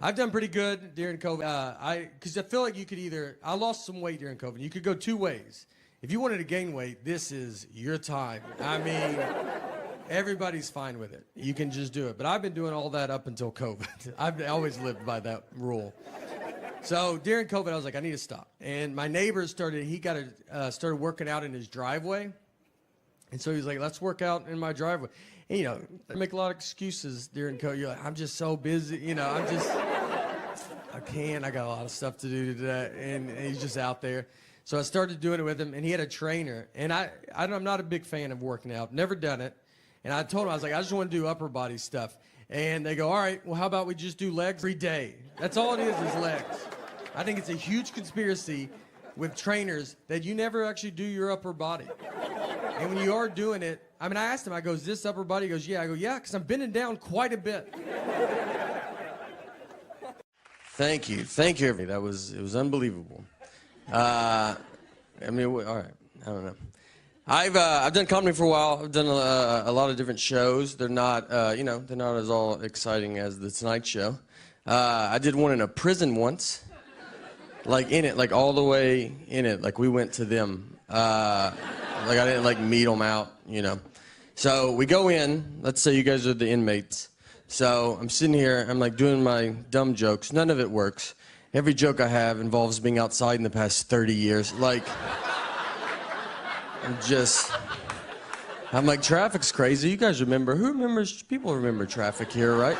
I've done pretty good during COVID. Because I feel like I lost some weight during COVID. You could go two ways. If you wanted to gain weight, this is your time. I mean, everybody's fine with it. You can just do it. But I've been doing all that up until COVID. I've always lived by that rule. So during COVID, I was like, I need to stop. And my neighbor started working out in his driveway. And so he's like, let's work out in my driveway. And, you know, I make a lot of excuses during COVID. You're like, I'm just so busy. You know, I can't. I got a lot of stuff to do today. And he's just out there. So I started doing it with him, and he had a trainer. And I'm not a big fan of working out. Never done it. And I told him, I was like, I just want to do upper body stuff. And they go, all right, well, how about we just do legs every day? That's all it is legs. I think it's a huge conspiracy with trainers that you never actually do your upper body. And when you are doing it, I mean, I asked him, I go, is this upper body? He goes, yeah. I go, yeah, because I'm bending down quite a bit. Thank you, everybody. It was unbelievable. I mean, all right, I don't know. I've done comedy for a while. I've done a lot of different shows. They're not, they're not as all exciting as the Tonight Show. I did one in a prison once, like all the way in it. Like we went to them. Like I didn't meet them out, you know. So we go in. Let's say you guys are the inmates. So I'm sitting here. I'm like doing my dumb jokes. None of it works. Every joke I have involves being outside in the past 30 years. Like. I'm like, traffic's crazy. You guys remember, people remember traffic here, right?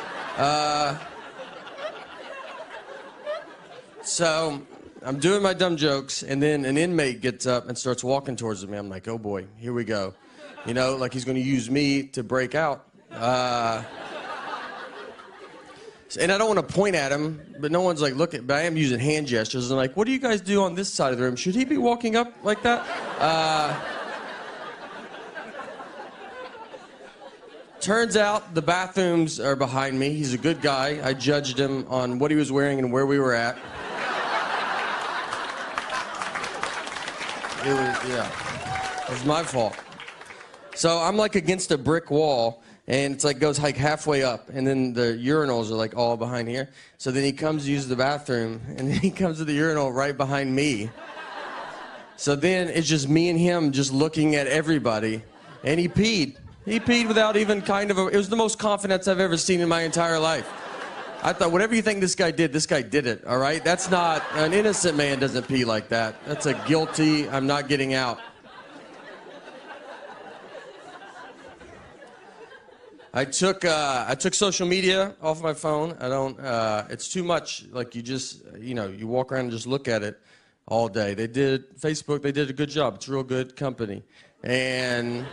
So I'm doing my dumb jokes, and then an inmate gets up and starts walking towards me. I'm like, oh boy, here we go. You know, like he's gonna use me to break out. And I don't want to point at him, but no one's like looking, but I am using hand gestures. And like, what do you guys do on this side of the room? Should he be walking up like that? Turns out the bathrooms are behind me. He's a good guy. I judged him on what he was wearing and where we were at. It was my fault. So I'm like against a brick wall. And it's like goes like halfway up, and then the urinals are like all behind here. So then he comes to use the bathroom, and then he comes to the urinal right behind me. So then it's just me and him just looking at everybody, and he peed. He peed without even it was the most confidence I've ever seen in my entire life. I thought, whatever you think this guy did it, all right? That's not, an innocent man doesn't pee like that. That's a guilty, I'm not getting out. I took social media off my phone. I don't, it's too much. Like you walk around and just look at it all day. Facebook, they did a good job. It's a real good company. And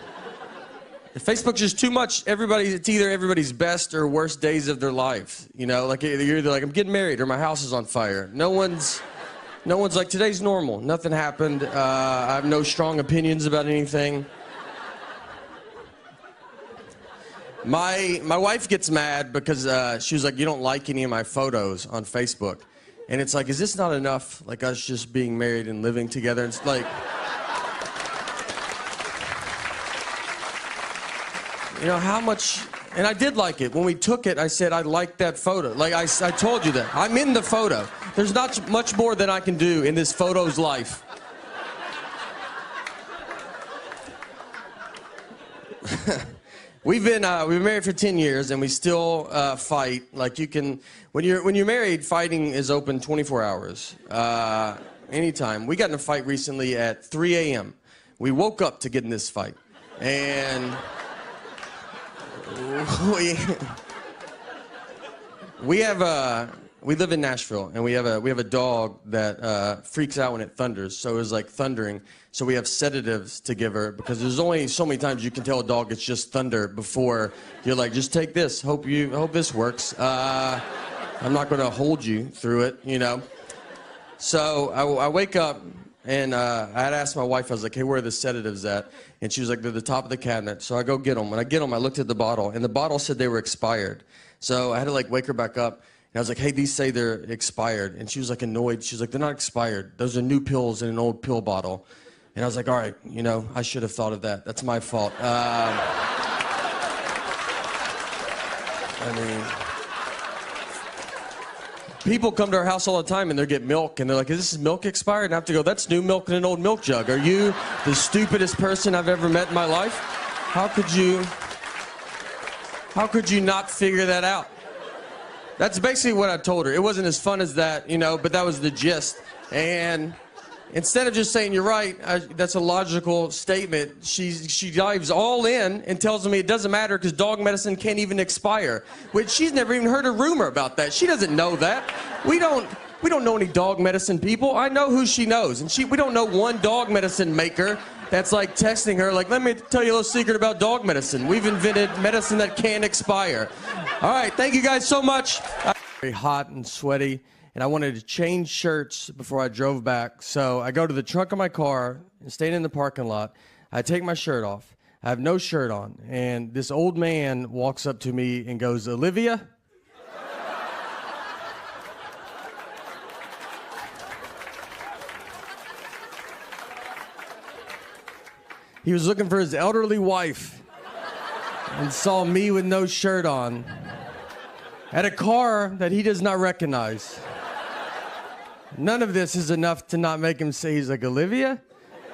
Facebook's just too much. It's either everybody's best or worst days of their life. You know, like you're either like, I'm getting married or my house is on fire. No one's like, today's normal. Nothing happened. I have no strong opinions about anything. My wife gets mad because she was like, you don't like any of my photos on Facebook. And it's like, is this not enough? Like us just being married and living together? It's like, you know, how much, and I did like it. When we took it, I said, I liked that photo. Like I told you that. I'm in the photo. There's not much more than I can do in this photo's life. We've been married for 10 years, and we still fight. Like when you're married, fighting is open 24 hours, anytime. We got in a fight recently at 3 a.m. We woke up to get in this fight, and we live in Nashville, and we have a dog that freaks out when it thunders. So it was like thundering. So we have sedatives to give her because there's only so many times you can tell a dog it's just thunder before you're like, just take this. Hope this works. I'm not going to hold you through it, you know. So I wake up, and I had asked my wife. I was like, hey, where are the sedatives at? And she was like, they're at the top of the cabinet. So I go get them. When I get them, I looked at the bottle, and the bottle said they were expired. So I had to like wake her back up. And I was like, hey, these say they're expired. And she was like annoyed. She was like, they're not expired. Those are new pills in an old pill bottle. And I was like, all right, you know, I should have thought of that. That's my fault. people come to our house all the time and they get milk and they're like, is this milk expired? And I have to go, that's new milk in an old milk jug. Are you the stupidest person I've ever met in my life? How could you not figure that out? That's basically what I told her. It wasn't as fun as that, but that was the gist. And instead of just saying, you're right, that's a logical statement, she dives all in and tells me it doesn't matter because dog medicine can't even expire, which she's never even heard a rumor about that. She doesn't know that. We don't know any dog medicine people. I know who she knows, and we don't know one dog medicine maker that's like texting her like, let me tell you a little secret about dog medicine. We've invented medicine that can't expire. All right, thank you guys so much. Very hot and sweaty. And I wanted to change shirts before I drove back. So I go to the trunk of my car and stayed in the parking lot. I take my shirt off. I have no shirt on. And this old man walks up to me and goes, Olivia? He was looking for his elderly wife and saw me with no shirt on at a car that he does not recognize. None of this is enough to not make him say, he's like, Olivia?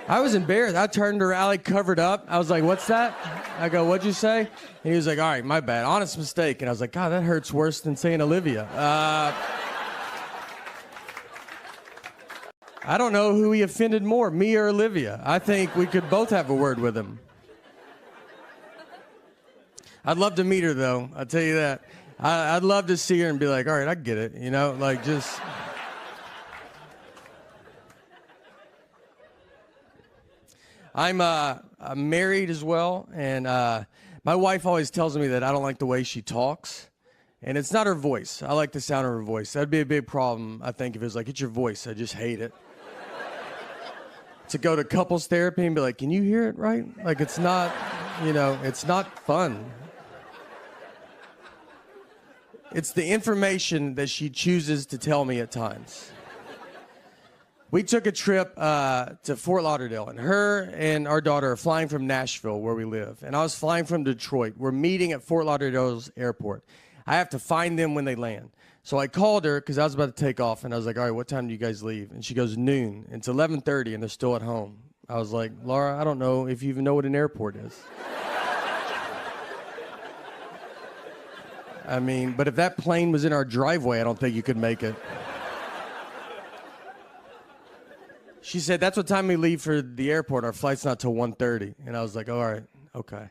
I was embarrassed. I turned around, like, covered up. I was like, what's that? I go, what'd you say? And he was like, all right, my bad. Honest mistake. And I was like, God, that hurts worse than saying Olivia. I don't know who he offended more, me or Olivia. I think we could both have a word with him. I'd love to meet her, though. I'll tell you that. I'd love to see her and be like, all right, I get it. Like just... I'm married as well, and my wife always tells me that I don't like the way she talks, and it's not her voice. I like the sound of her voice. That'd be a big problem, I think, if it was like, it's your voice. I just hate it. To go to couples therapy and be like, can you hear it right? Like, it's not, it's not fun. It's the information that she chooses to tell me at times. We took a trip to Fort Lauderdale, and her and our daughter are flying from Nashville, where we live, and I was flying from Detroit. We're meeting at Fort Lauderdale's airport. I have to find them when they land. So I called her because I was about to take off, and I was like, all right, what time do you guys leave? And she goes, noon. It's 11:30, and they're still at home. I was like, Laura, I don't know if you even know what an airport is. I mean, but if that plane was in our driveway, I don't think you could make it. She said, that's what time we leave for the airport. Our flight's not till 1:30. And I was like, all right, okay.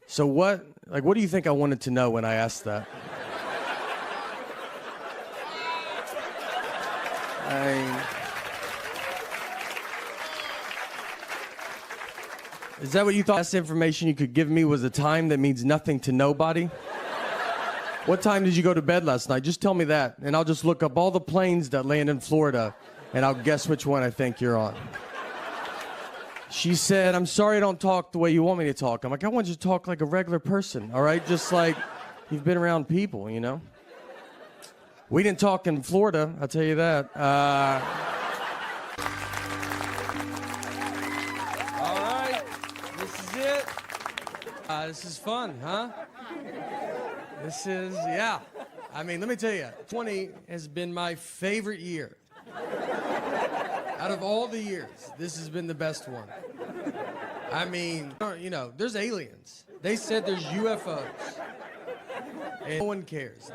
So what do you think I wanted to know when I asked that? Is that what you thought? The best information you could give me was a time that means nothing to nobody? What time did you go to bed last night? Just tell me that, and I'll just look up all the planes that land in Florida, and I'll guess which one I think you're on. She said, I'm sorry I don't talk the way you want me to talk. I'm like, I want you to talk like a regular person, all right? Just like you've been around people, We didn't talk in Florida, I'll tell you that. All right, this is it. This is fun, huh? This is, yeah. I mean, let me tell you, 20 has been my favorite year. Out of all the years, this has been the best one. I mean, there's aliens. They said there's UFOs. And no one cares.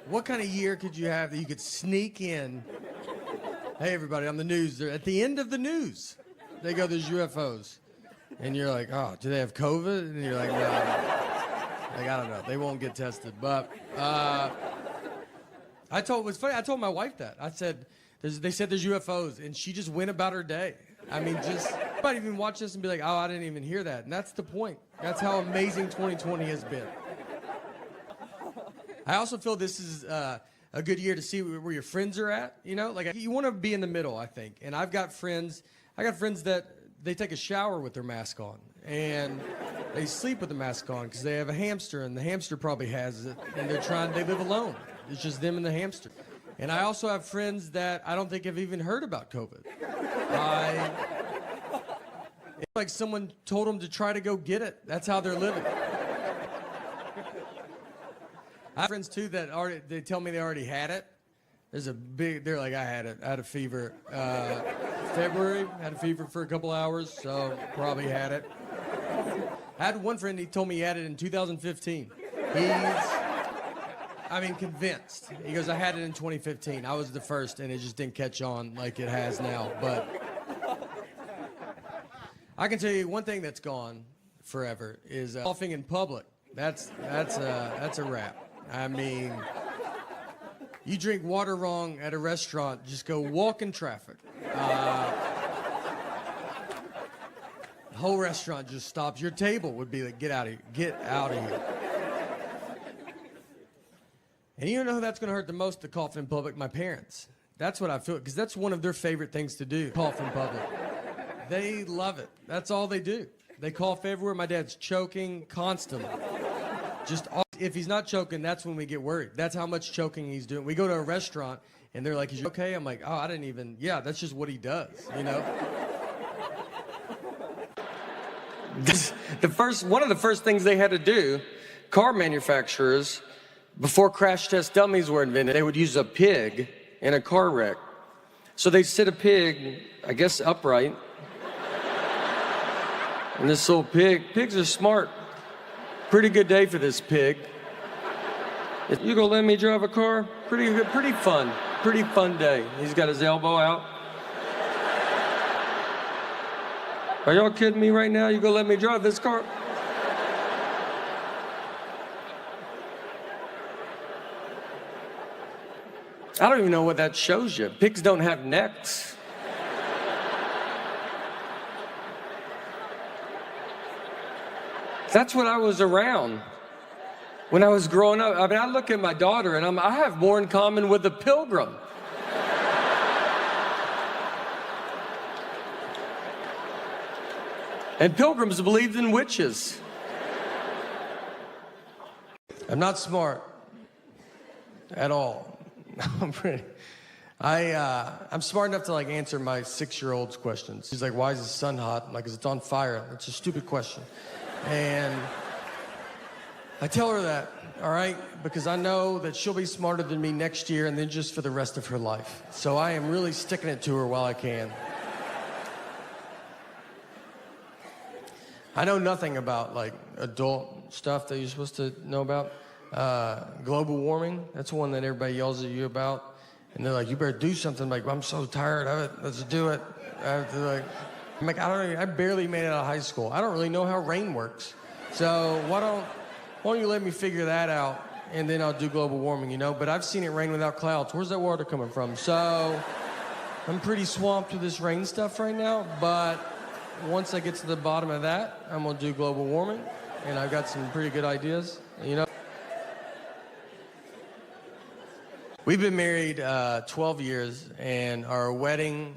What kind of year could you have that you could sneak in? Hey, everybody, on the news. They're at the end of the news. They go, there's UFOs. And you're like, oh, do they have COVID? And you're like, no. Like, I don't know. They won't get tested. But it was funny. I told my wife that. I said, they said there's UFOs. And she just went about her day. I mean, might even watch this and be like, oh, I didn't even hear that. And that's the point. That's how amazing 2020 has been. I also feel this is a good year to see where your friends are at. Like you want to be in the middle, I think. And I got friends that they take a shower with their mask on. And they sleep with the mask on because they have a hamster, and the hamster probably has it. And they live alone. It's just them and the hamster. And I also have friends that I don't think have even heard about COVID. It's like someone told them to try to go get it. That's how they're living. I have friends too that they tell me they already had it. They're like, I had it. I had a fever. February, had a fever for a couple hours, so probably had it. I had one friend, he told me he had it in 2015. Convinced. He goes, I had it in 2015. I was the first, and it just didn't catch on like it has now. But I can tell you one thing that's gone forever is coughing in public. That's a wrap. I mean, you drink water wrong at a restaurant, just go walk in traffic. The whole restaurant just stops. Your table would be like, get out of here. Get out of here. And you know who that's going to hurt the most, the cough in public? My parents. That's what I feel, because that's one of their favorite things to do, cough in public. They love it. That's all they do. They cough everywhere. My dad's choking constantly. If he's not choking, that's when we get worried. That's how much choking he's doing. We go to a restaurant, and they're like, is you okay? I'm like, oh, I didn't even, yeah, that's just what he does, you know? One of the first things they had to do, car manufacturers, before crash test dummies were invented, they would use a pig in a car wreck. So they'd sit a pig, I guess, upright. And this little pigs are smart. Pretty good day for this pig. You gonna let me drive a car? Pretty fun day. He's got his elbow out. Are y'all kidding me right now? You gonna let me drive this car? I don't even know what that shows you. Pigs don't have necks. That's what I was around when I was growing up. I mean, I look at my daughter and I have more in common with a pilgrim. And pilgrims believed in witches. I'm not smart at all. I'm smart enough to like answer my 6-year-old's questions. She's like, why is the sun hot? I'm like, 'cause it's on fire. It's a stupid question. And I tell her that, all right, because I know that she'll be smarter than me next year and then just for the rest of her life. So I am really sticking it to her while I can. I know nothing about like adult stuff that you're supposed to know about. Global warming, that's one that everybody yells at you about. And they're like, you better do something. I'm like, I'm so tired of it. Let's do it. I'm like, I barely made it out of high school. I don't really know how rain works. So why don't you let me figure that out, and then I'll do global warming, you know? But I've seen it rain without clouds. Where's that water coming from? So I'm pretty swamped with this rain stuff right now, but once I get to the bottom of that, I'm gonna do global warming, and I've got some pretty good ideas, you know? We've been married 12 years, and our wedding,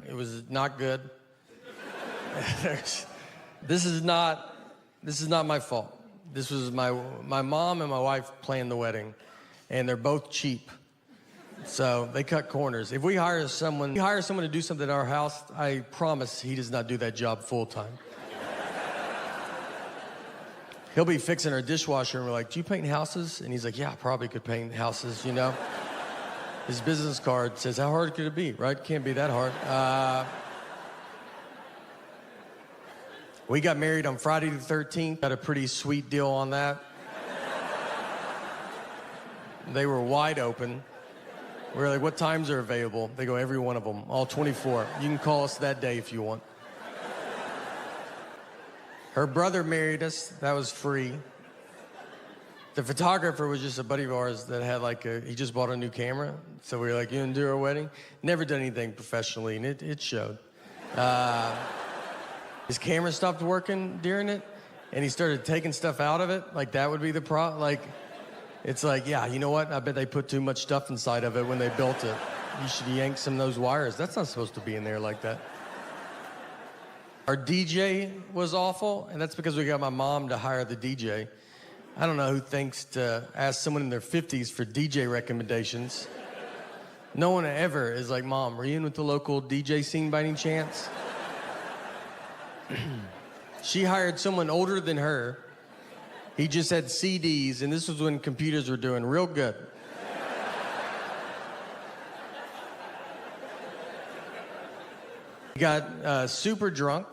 it was not good. This is not my fault. This was my mom and my wife planned the wedding, and they're both cheap. So they cut corners. If we hire someone to do something at our house, I promise he does not do that job full time. He'll be fixing our dishwasher, and we're like, do you paint houses? And he's like, yeah, I probably could paint houses, you know? His business card says, how hard could it be, right? Can't be that hard. We got married on Friday the 13th. Got a pretty sweet deal on that. They were wide open. We were like, what times are available? They go, every one of them, all 24. You can call us that day if you want. Her brother married us. That was free. The photographer was just a buddy of ours that had he just bought a new camera. So we were like, you gonna do our wedding? Never done anything professionally, and it showed. His camera stopped working during it, and he started taking stuff out of it. Like, that would be the it's like, yeah, you know what? I bet they put too much stuff inside of it when they built it. You should yank some of those wires. That's not supposed to be in there like that. Our DJ was awful, and that's because we got my mom to hire the DJ. I don't know who thinks to ask someone in their 50s for DJ recommendations. No one ever is like, Mom, were you in with the local DJ scene by any chance? She hired someone older than her He just had CDs, and this was when computers were doing real good. He got super drunk,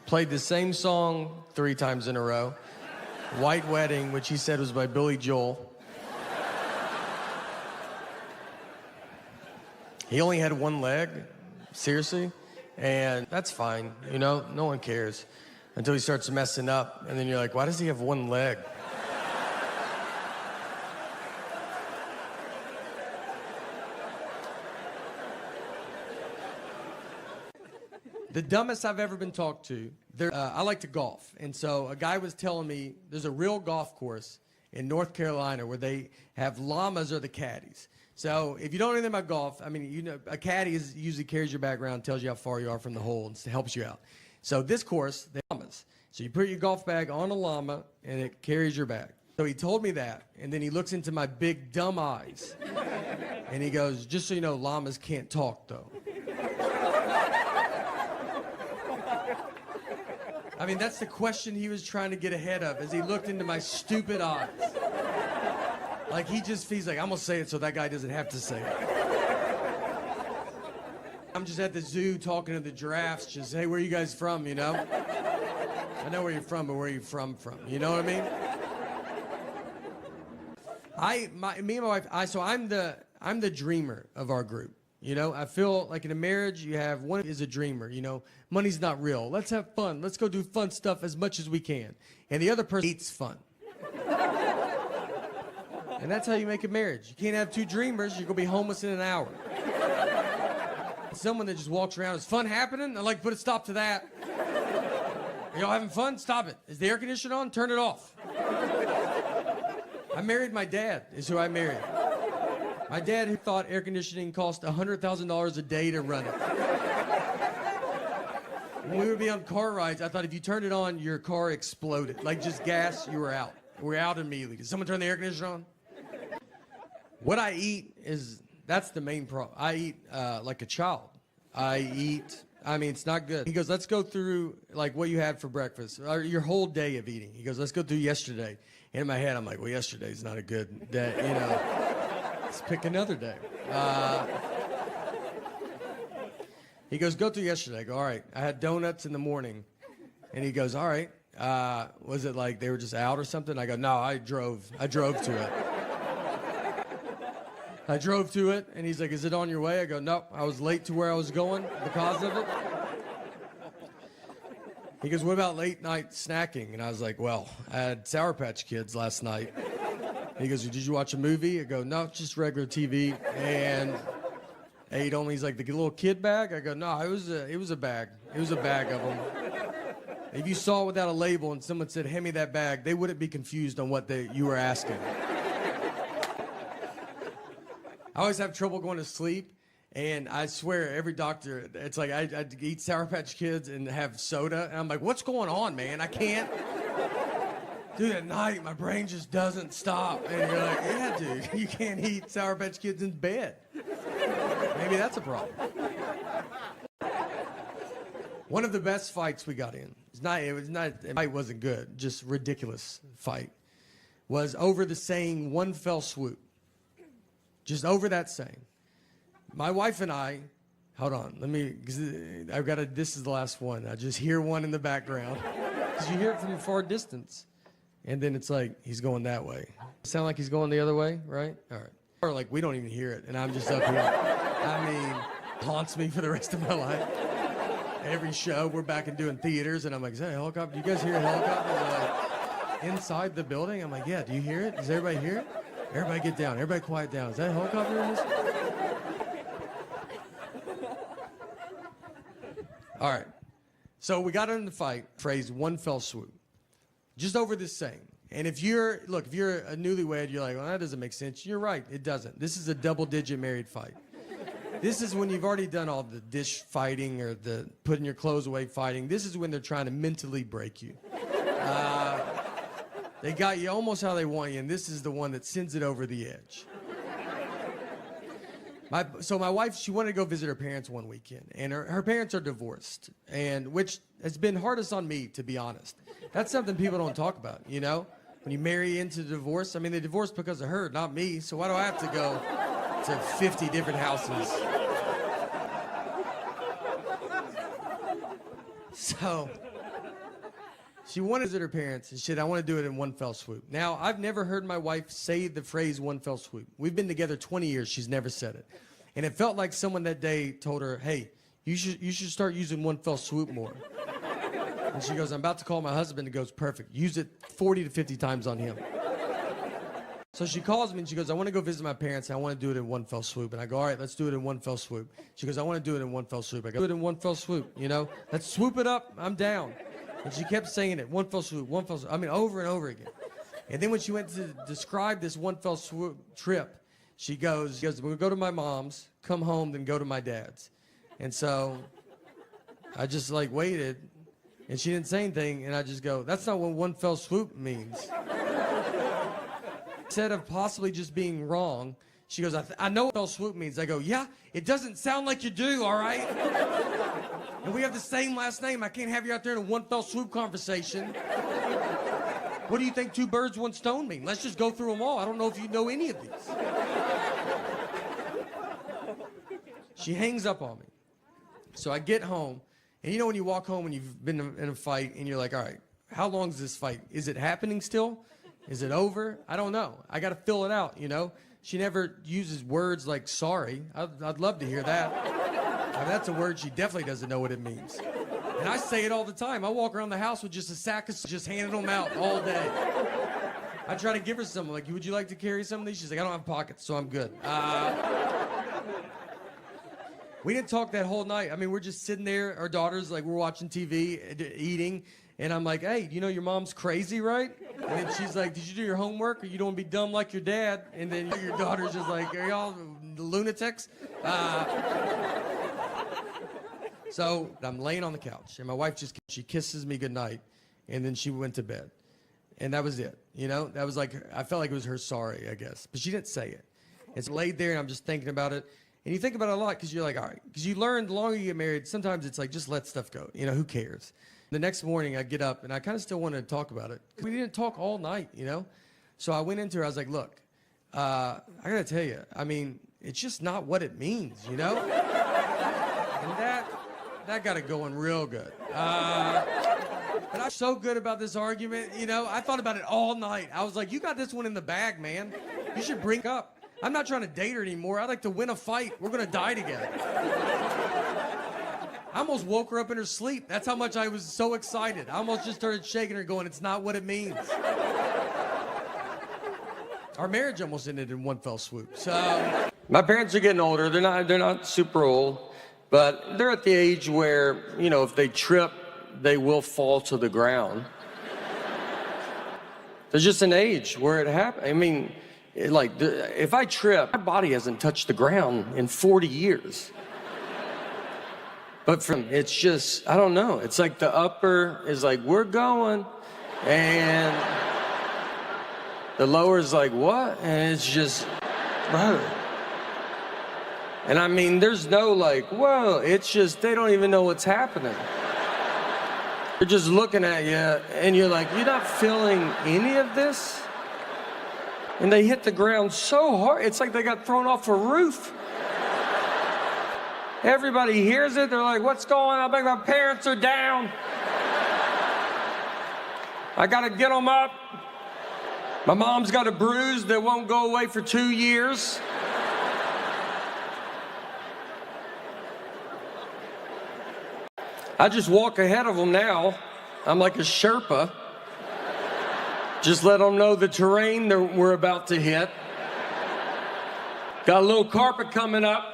played the same song 3 times in a row. White Wedding, which he said was by Billy Joel. He only had one leg, seriously, and that's fine, you know, no one cares until he starts messing up, and then you're like, why does he have one leg? The dumbest I've ever been talked to, I like to golf, and so a guy was telling me there's a real golf course in North Carolina where they have llamas or the caddies. So if you don't know anything about golf, I mean, you know, a caddy usually carries your bag around, tells you how far you are from the hole, and helps you out. So this course, they have llamas. So you put your golf bag on a llama, and it carries your bag. So he told me that, and then he looks into my big, dumb eyes, and he goes, just so you know, llamas can't talk, though. I mean, that's the question he was trying to get ahead of as he looked into my stupid eyes. Like, he's like, I'm gonna say it so that guy doesn't have to say it. I'm just at the zoo talking to the giraffes, just, hey, where are you guys from, you know? I know where you're from, but where are you from? You know what I mean? Me and my wife, so I'm the dreamer of our group. You know, I feel like in a marriage, you have one is a dreamer, you know, money's not real. Let's have fun. Let's go do fun stuff as much as we can. And the other person hates fun. And that's how you make a marriage. You can't have 2 dreamers. You're going to be homeless in an hour. Someone that just walks around, is fun happening? I'd like to put a stop to that. Are y'all having fun? Stop it. Is the air conditioner on? Turn it off. I married my dad, is who I married. My dad who thought air conditioning cost $100,000 a day to run it. When we would be on car rides, I thought if you turned it on, your car exploded. Like just gas, you were out. We're out immediately. Did someone turn the air conditioner on? What I eat that's the main problem. I eat like a child. I mean, it's not good. He goes, let's go through like what you had for breakfast, or your whole day of eating. He goes, let's go through yesterday. And in my head, I'm like, well, yesterday's not a good day, you know. Let's pick another day. He goes, go through yesterday. I go, all right. I had donuts in the morning. And he goes, all right. Was it like they were just out or something? I go, no, I drove to it. I drove to it, and he's like, is it on your way? I go, no, I was late to where I was going because of it. He goes, what about late night snacking? And I was like, well, I had Sour Patch Kids last night. He goes, did you watch a movie? I go, no, just regular TV. And ate only, he's like, the little kid bag? I go, no, it was a bag. It was a bag of them. If you saw it without a label and someone said, hand me that bag, they wouldn't be confused on what you were asking. I always have trouble going to sleep, and I swear every doctor, it's like I eat Sour Patch Kids and have soda, and I'm like, what's going on, man? I can't. Dude, at night, my brain just doesn't stop. And you're like, yeah, dude, you can't eat Sour Patch Kids in bed. Maybe that's a problem. One of the best fights we got in, the fight wasn't good, just ridiculous fight, was over the saying one fell swoop. Just over that saying. My wife and I, hold on, this is the last one. I just hear one in the background. Because you hear it from a far distance. And then it's like, he's going that way. Sound like he's going the other way, right? All right. Or like, we don't even hear it, and I'm just up here. I mean, haunts me for the rest of my life. Every show, we're back and doing theaters, and I'm like, is that a helicopter? Do you guys hear a helicopter? They're like, inside the building? I'm like, yeah, do you hear it? Does everybody hear it? Everybody get down. Everybody quiet down. Is that a helicopter in this? All right. So we got in the fight, phrase one fell swoop. Just over this saying. And if you're a newlywed, you're like, well, that doesn't make sense. You're right. It doesn't. This is a double-digit married fight. This is when you've already done all the dish fighting or the putting your clothes away fighting. This is when they're trying to mentally break you. They got you almost how they want you, and this is the one that sends it over the edge. So my wife, she wanted to go visit her parents one weekend, and her parents are divorced, and which has been hardest on me, to be honest. That's something people don't talk about, you know? when you marry into divorce, I mean, they divorced because of her, not me. So why do I have to go to 50 different houses? So she wanted to visit her parents, and she said, I want to do it in one fell swoop. Now, I've never heard my wife say the phrase one fell swoop. We've been together 20 years. She's never said it. And it felt like someone that day told her, hey, you should start using one fell swoop more. And she goes, I'm about to call my husband. And goes, perfect. Use it 40 to 50 times on him. So she calls me and she goes, I want to go visit my parents. And I want to do it in one fell swoop. And I go, all right, let's do it in one fell swoop. She goes, I want to do it in one fell swoop. I go, do it in one fell swoop, you know? Let's swoop it up. I'm down. And she kept saying it, one fell swoop, one fell swoop. I mean, over and over again. And then when she went to describe this one fell swoop trip, she goes, we'll go to my mom's, come home, then go to my dad's. And so I just like waited. And she didn't say anything, and I just go, that's not what one fell swoop means. Instead of possibly just being wrong, she goes, I know what fell swoop means. I go, yeah, it doesn't sound like you do, all right? And we have the same last name. I can't have you out there in a one fell swoop conversation. What do you think two birds, one stone mean? Let's just go through them all. I don't know if you know any of these. She hangs up on me. So I get home. And you know when you walk home and you've been in a fight and you're like, all right, how long is this fight? Is it happening still? Is it over? I don't know. I got to fill it out, you know? She never uses words like sorry. I'd love to hear that. I mean, that's a word she definitely doesn't know what it means. And I say it all the time. I walk around the house with just a sack of just handing them out all day. I try to give her some. Like, would you like to carry some of these? She's like, I don't have pockets, so I'm good. We didn't talk that whole night. I mean, we're just sitting there, our daughters, like, we're watching TV, eating, and I'm like, hey, you know your mom's crazy, right? And then she's like, did you do your homework, or you don't want to be dumb like your dad? And then your daughter's just like, are y'all lunatics? So I'm laying on the couch, and my wife she kisses me goodnight, and then she went to bed. And that was it, you know? That was like, I felt like it was her sorry, I guess. But she didn't say it. It's laid there, and I'm just thinking about it. And you think about it a lot because you're like, all right, because you learn the longer you get married, sometimes it's like, just let stuff go. You know, who cares? The next morning I get up and I kind of still wanted to talk about it. We didn't talk all night, you know? So I went into her, I was like, look, I got to tell you, I mean, it's just not what it means, you know? And that got it going real good. But I'm so good about this argument, you know? I thought about it all night. I was like, you got this one in the bag, man. You should bring it up. I'm not trying to date her anymore. I'd like to win a fight. We're going to die together. I almost woke her up in her sleep. That's how much I was so excited. I almost just started shaking her going, it's not what it means. Our marriage almost ended in one fell swoop. So my parents are getting older. They're not super old, but they're at the age where, you know, if they trip, they will fall to the ground. There's just an age where it happens. I mean, if I trip, my body hasn't touched the ground in 40 years. But it's just, I don't know. It's like the upper is like, we're going. And the lower is like, what? And it's just, bro. And I mean, there's no like, whoa. It's just, they don't even know what's happening. They're just looking at you, and you're like, you're not feeling any of this? And they hit the ground so hard, it's like they got thrown off a roof. Everybody hears it, they're like, what's going on? I think my parents are down. I gotta get them up. My mom's got a bruise that won't go away for 2 years. I just walk ahead of them now. I'm like a Sherpa. Just let them know the terrain that we're about to hit. Got a little carpet coming up.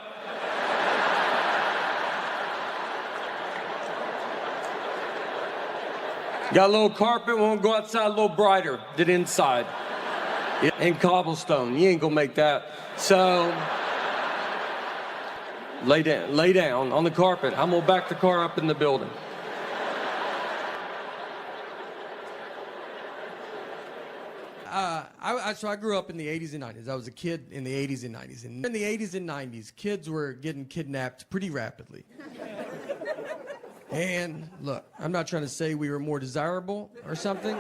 Got a little carpet, won't go outside a little brighter than inside. And cobblestone, you ain't gonna make that. So, lay down on the carpet. I'm gonna back the car up in the building. So I grew up in the 80s and 90s. I was a kid in the 80s and 90s. And in the 80s and 90s, kids were getting kidnapped pretty rapidly. And look, I'm not trying to say we were more desirable or something.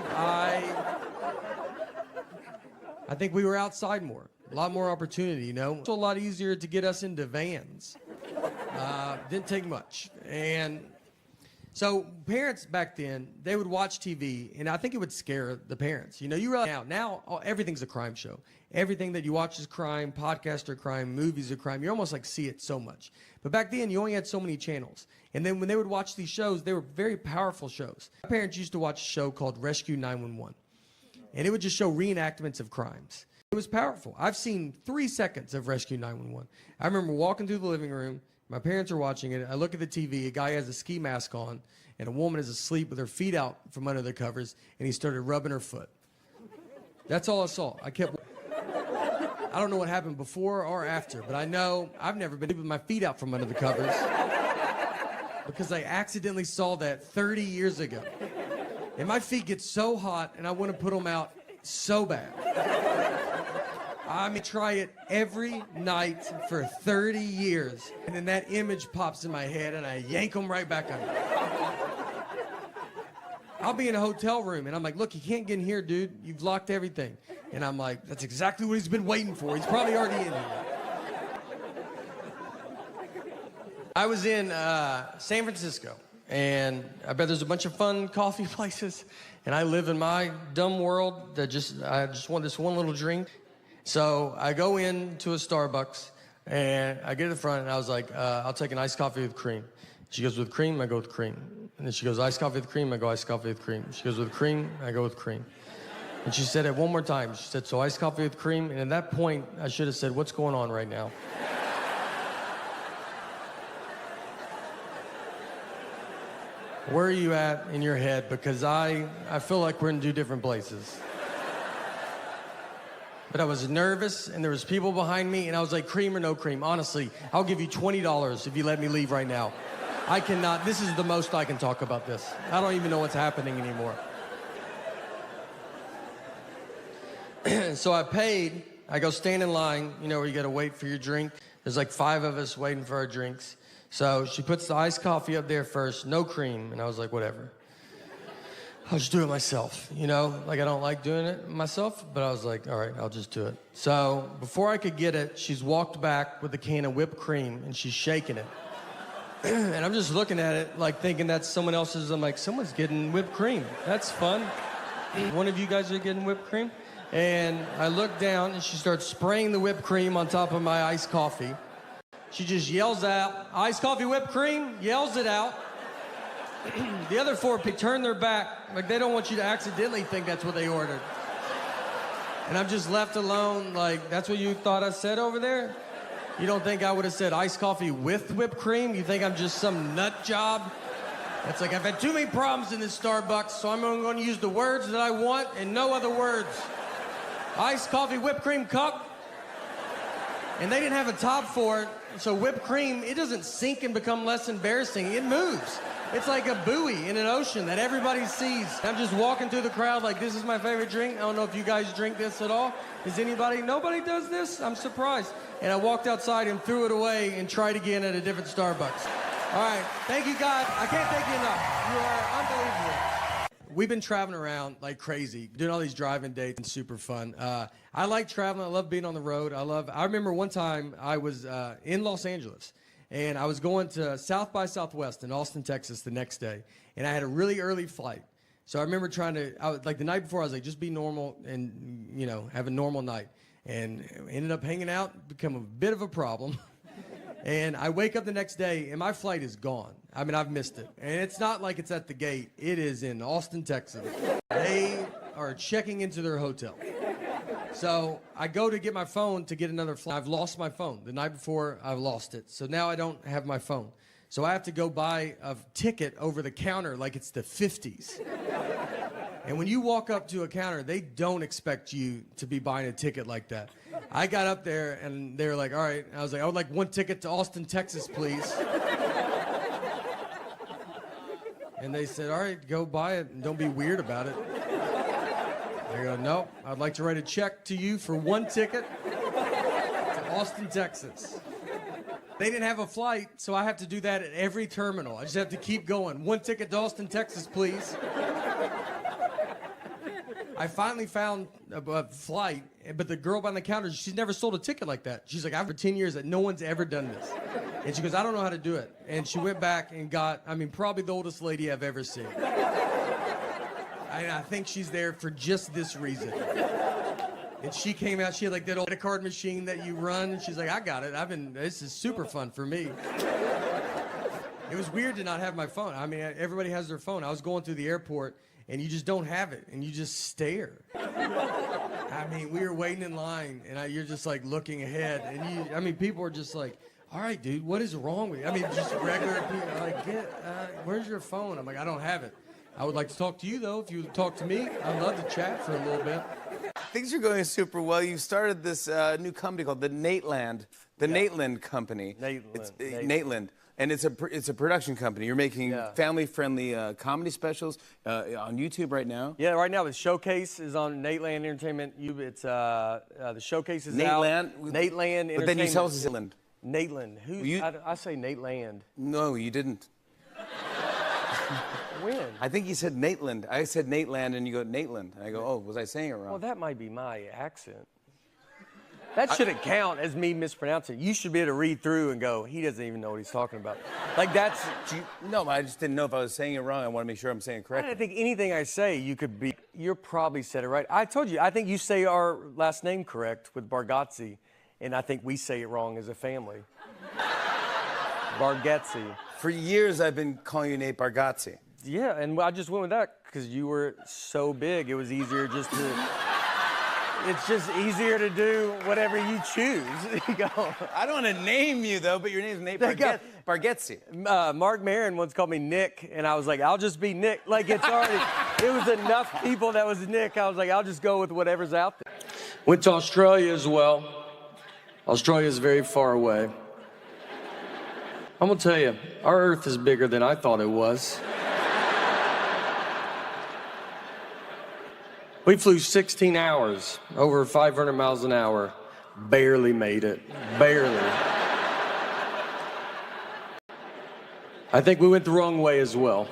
I think we were outside more. A lot more opportunity, you know? It's a lot easier to get us into vans. Didn't take much. And so parents back then, they would watch TV, and I think it would scare the parents. You know, you realize now everything's a crime show. Everything that you watch is crime, podcasts are crime, movies are crime. You almost like see it so much. But back then, you only had so many channels. And then when they would watch these shows, they were very powerful shows. My parents used to watch a show called Rescue 911. And it would just show reenactments of crimes. It was powerful. I've seen 3 seconds of Rescue 911. I remember walking through the living room. My parents are watching it. I look at the TV. A guy has a ski mask on, and a woman is asleep with her feet out from under the covers, and he started rubbing her foot. That's all I saw. I don't know what happened before or after, but I know I've never been with my feet out from under the covers because I accidentally saw that 30 years ago. And my feet get so hot, and I want to put them out so bad. I mean, try it every night for 30 years, and then that image pops in my head, and I yank them right back under. I'll be in a hotel room, and I'm like, look, you can't get in here, dude. You've locked everything. And I'm like, that's exactly what he's been waiting for. He's probably already in here. I was in San Francisco, and I bet there's a bunch of fun coffee places, and I live in my dumb world that I just want this one little drink. So I go into a Starbucks, and I get to the front, and I was like, I'll take an iced coffee with cream. She goes, with cream? I go with cream. And then she goes, iced coffee with cream? I go, iced coffee with cream. She goes, with cream? I go with cream. And she said it one more time. She said, so iced coffee with cream? And at that point, I should have said, what's going on right now? Where are you at in your head? Because I feel like we're in two different places. But I was nervous, and there was people behind me, and I was like, cream or no cream? Honestly, I'll give you $20 if you let me leave right now. I cannot, this is the most I can talk about this. I don't even know what's happening anymore. So I paid, I go stand in line, you know, where you gotta wait for your drink. There's like 5 of us waiting for our drinks. So she puts the iced coffee up there first, no cream, and I was like, whatever. I'll just do it myself, you know? Like, I don't like doing it myself, but I was like, all right, I'll just do it. So before I could get it, she's walked back with a can of whipped cream, and she's shaking it. And I'm just looking at it, like, thinking that's someone else's. I'm like, someone's getting whipped cream. That's fun. One of you guys are getting whipped cream? And I look down, and she starts spraying the whipped cream on top of my iced coffee. She just yells out, iced coffee, whipped cream, yells it out. The other 4 turn their back, like they don't want you to accidentally think that's what they ordered. And I'm just left alone, like, that's what you thought I said over there? You don't think I would have said iced coffee with whipped cream? You think I'm just some nut job? It's like, I've had too many problems in this Starbucks, so I'm going to use the words that I want and no other words. Iced coffee, whipped cream cup. And they didn't have a top for it, so whipped cream, it doesn't sink and become less embarrassing. It moves. It's like a buoy in an ocean that everybody sees. I'm just walking through the crowd like, this is my favorite drink. I don't know if you guys drink this at all. Does anybody? Nobody does this? I'm surprised. And I walked outside and threw it away and tried again at a different Starbucks. All right, thank you, God. I can't thank you enough. You are unbelievable. We've been traveling around like crazy, doing all these driving dates, and super fun. I like traveling. I love being on the road. I remember one time I was in Los Angeles, and I was going to South by Southwest in Austin, Texas the next day, and I had a really early flight. So I remember like the night before, I was like, just be normal and, you know, have a normal night. And ended up hanging out, become a bit of a problem. And I wake up the next day, and my flight is gone. I mean, I've missed it. And it's not like it's at the gate. It is in Austin, Texas. They are checking into their hotel. So I go to get my phone to get another flight. I've lost my phone. The night before, I lost it. So now I don't have my phone. So I have to go buy a ticket over the counter like it's the 50s. And when you walk up to a counter, they don't expect you to be buying a ticket like that. I got up there, and they were like, all right. And I was like, I would like 1 ticket to Austin, Texas, please. And they said, all right, go buy it, and don't be weird about it. I go, nope, I'd like to write a check to you for 1 ticket to Austin, Texas. They didn't have a flight, so I have to do that at every terminal. I just have to keep going. 1 ticket to Austin, Texas, please. I finally found a flight, but the girl behind the counter, she's never sold a ticket like that. She's like, I've for 10 years that no one's ever done this. And she goes, I don't know how to do it. And she went back and got, I mean, probably the oldest lady I've ever seen. I think she's there for just this reason. And she came out, she had like that old credit card machine that you run. And she's like, I got it. This is super fun for me. It was weird to not have my phone. I mean, everybody has their phone. I was going through the airport, and you just don't have it, and you just stare. I mean, we were waiting in line, and you're just like looking ahead, and people are just like, all right, dude, what is wrong with you? I mean, just regular people are like, where's your phone? I'm like, I don't have it. I would like to talk to you, though. If you would talk to me, I'd love to chat for a little bit. Things are going super well. You started this new company called the Nateland, Nateland Company. Nateland. And it's a production company. You're making family-friendly comedy specials on YouTube right now. Yeah, right now the Showcase is on Nateland Entertainment. It's the Showcase is Nateland? out. Nateland Entertainment. But then you tell us Nateland. Nateland. I say Nateland. No, you didn't. When? I think you said Nateland. I said Nateland, and you go Nateland. And I go, oh, was I saying it wrong? Well, that might be my accent. That shouldn't count as me mispronouncing it. You should be able to read through and go, he doesn't even know what he's talking about. Like that's... No, I just didn't know if I was saying it wrong. I want to make sure I'm saying it correctly. I think anything I say, you're probably said it right. I told you, I think you say our last name correct with Bargatze, and I think we say it wrong as a family. Bargatze. For years, I've been calling you Nate Bargatze. Yeah, and I just went with that because you were so big, it was easier just to... It's just easier to do whatever you choose. You go. I don't want to name you, though, but your name's Nate Bargatze. Mark Maron once called me Nick, and I was like, I'll just be Nick. Like, it was enough people that was Nick. I was like, I'll just go with whatever's out there. Went to Australia as well. Australia is very far away. I'm going to tell you, our Earth is bigger than I thought it was. We flew 16 hours, over 500 miles an hour. Barely made it. Barely. I think we went the wrong way as well.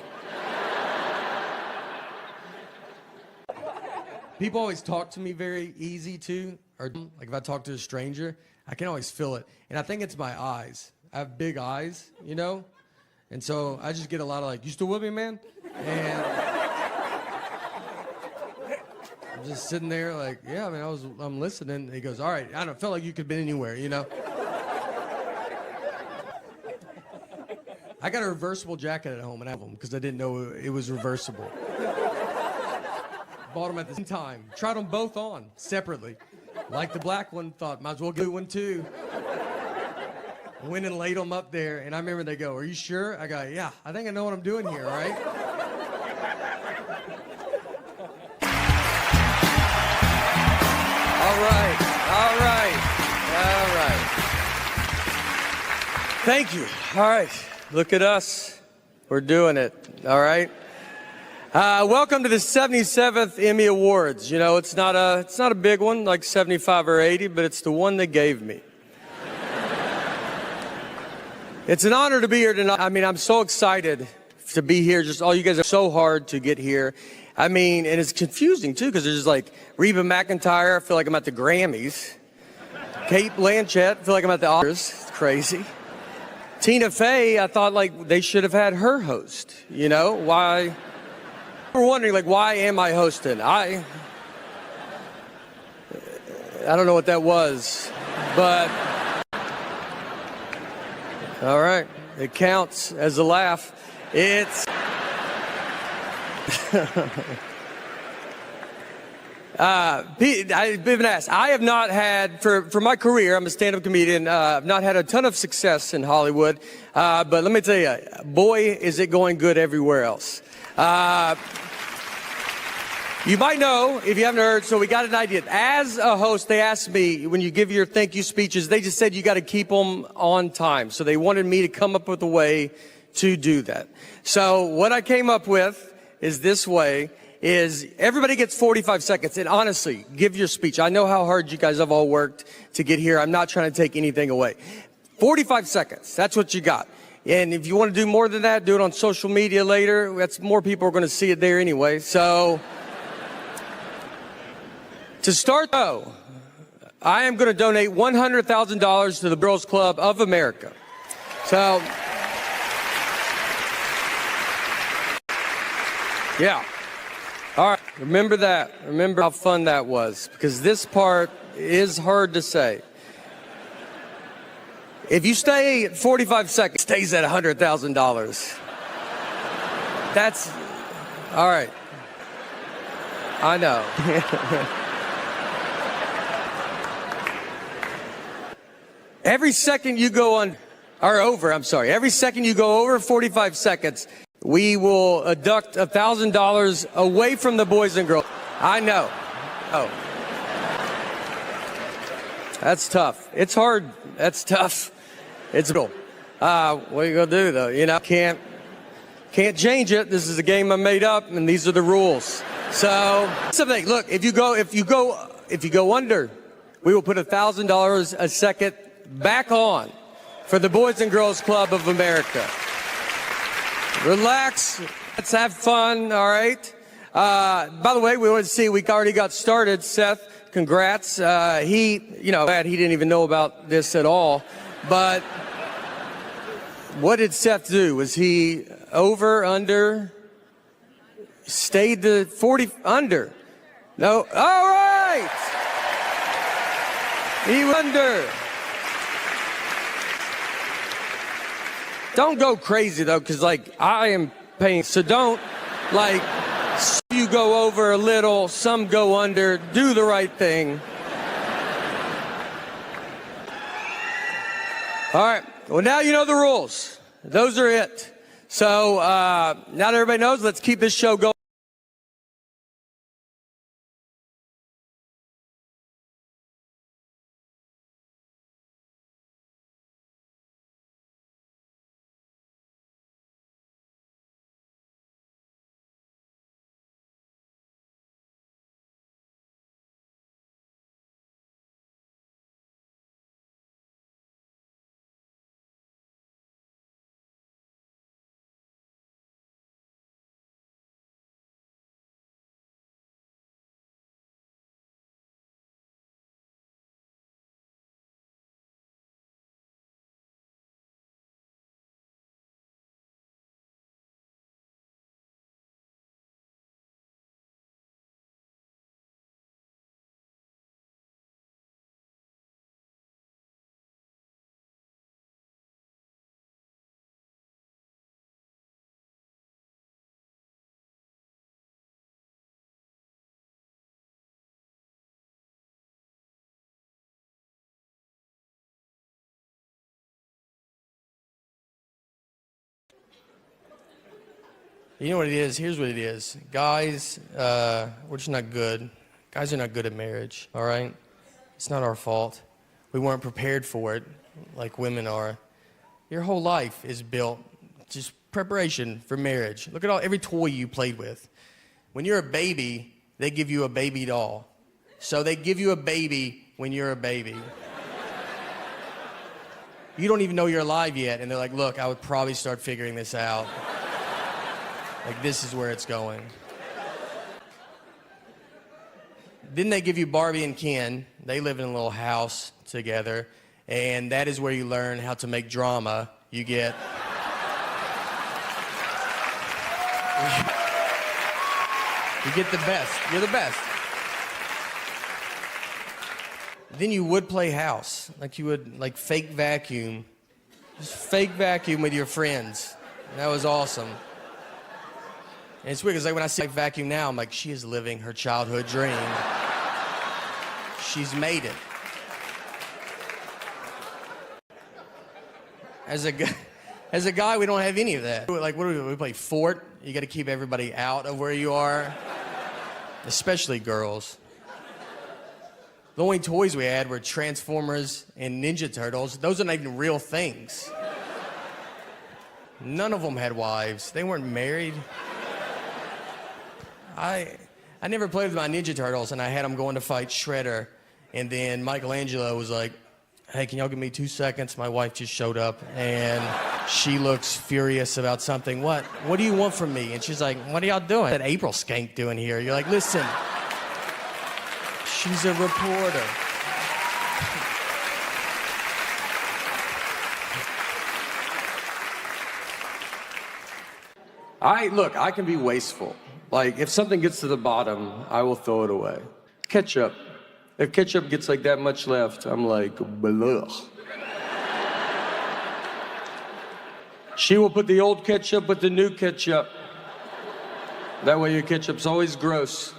People always talk to me very easy, too. Or, like, if I talk to a stranger, I can always feel it. And I think it's my eyes. I have big eyes, you know? And so I just get a lot of, like, you still with me, man? And... just sitting there like, yeah, I mean, I'm listening. He goes, all right, I don't feel like you could have been anywhere, you know? I got a reversible jacket at home and I have them because I didn't know it was reversible. Bought them at the same time. Tried them both on separately. Like the black one, thought might as well get one too. Went and laid them up there, and I remember they go, are you sure? I go, yeah, I think I know what I'm doing here, right? All right. Thank you. All right, look at us. We're doing it, all right? Welcome to the 77th Emmy Awards. You know, it's not a big one, like 75 or 80, but it's the one they gave me. It's an honor to be here tonight. I mean, I'm so excited to be here. Just all you guys are so hard to get here. I mean, and it's confusing, too, because there's like Reba McEntire, I feel like I'm at the Grammys. Kate Blanchett, I feel like I'm at the Oscars. It's crazy. Tina Fey, I thought, like, they should have had her host, you know? Why? We're wondering, like, why am I hosting? I don't know what that was, but... All right, it counts as a laugh. It's... I've been asked. I have not had, for my career, I'm a stand-up comedian, I've not had a ton of success in Hollywood, but let me tell you, boy, is it going good everywhere else. You might know, if you haven't heard, so we got an idea. As a host, they asked me, when you give your thank you speeches, they just said you got to keep them on time. So they wanted me to come up with a way to do that. So what I came up with is this way, is everybody gets 45 seconds. And honestly, give your speech. I know how hard you guys have all worked to get here. I'm not trying to take anything away. 45 seconds, that's what you got. And if you want to do more than that, do it on social media later. That's more people are going to see it there anyway. So... To start, though, I am going to donate $100,000 to the Girls Club of America. So, yeah. All right, remember that. Remember how fun that was, because this part is hard to say. If you stay 45 seconds, it stays at $100,000. That's, all right. I know. Every second you go on, or over, I'm sorry. Every second you go over 45 seconds, we will deduct $1,000 away from the boys and girls. I know. Oh. That's tough. It's hard. That's tough. It's cool. What are you gonna do though? You know, can't change it. This is a game I made up, and these are the rules. So, something. Look, if you go under, we will put $1,000 a second back on for the Boys and Girls Club of America. Relax. Let's have fun. All right. By the way, we want to see. We already got started. Seth, congrats. Glad he didn't even know about this at all. But what did Seth do? Was he over, under? Stayed the 40 under? No. All right. He under. Don't go crazy though, because I am paying. So don't you go over a little, some go under. Do the right thing. All right. Well, now you know the rules. Those are it. So now that everybody knows, let's keep this show going. You know what it is? Here's what it is. Guys, we're just not good. Guys are not good at marriage, all right? It's not our fault. We weren't prepared for it like women are. Your whole life is built just preparation for marriage. Look at every toy you played with. When you're a baby, they give you a baby doll. So they give you a baby when you're a baby. You don't even know you're alive yet, and they're like, look, I would probably start figuring this out. Like, this is where it's going. Then they give you Barbie and Ken. They live in a little house together, and that is where you learn how to make drama. You get... you get the best. You're the best. Then you would play house. Like you would, fake vacuum. Just fake vacuum with your friends. That was awesome. And it's weird, because when I see vacuum now, I'm like, she is living her childhood dream. She's made it. As a guy, we don't have any of that. What do we do? We play fort. You got to keep everybody out of where you are, especially girls. The only toys we had were Transformers and Ninja Turtles. Those are not even real things. None of them had wives. They weren't married. I never played with my Ninja Turtles, and I had them going to fight Shredder. And then Michelangelo was like, hey, can y'all give me 2 seconds? My wife just showed up, and she looks furious about something. What do you want from me? And she's like, what are y'all doing? That April skank doing here? You're like, listen, She's a reporter. Look, I can be wasteful. Like, if something gets to the bottom, I will throw it away. Ketchup. If ketchup gets like that much left, I'm like, blah. She will put the old ketchup with the new ketchup. That way your ketchup's always gross.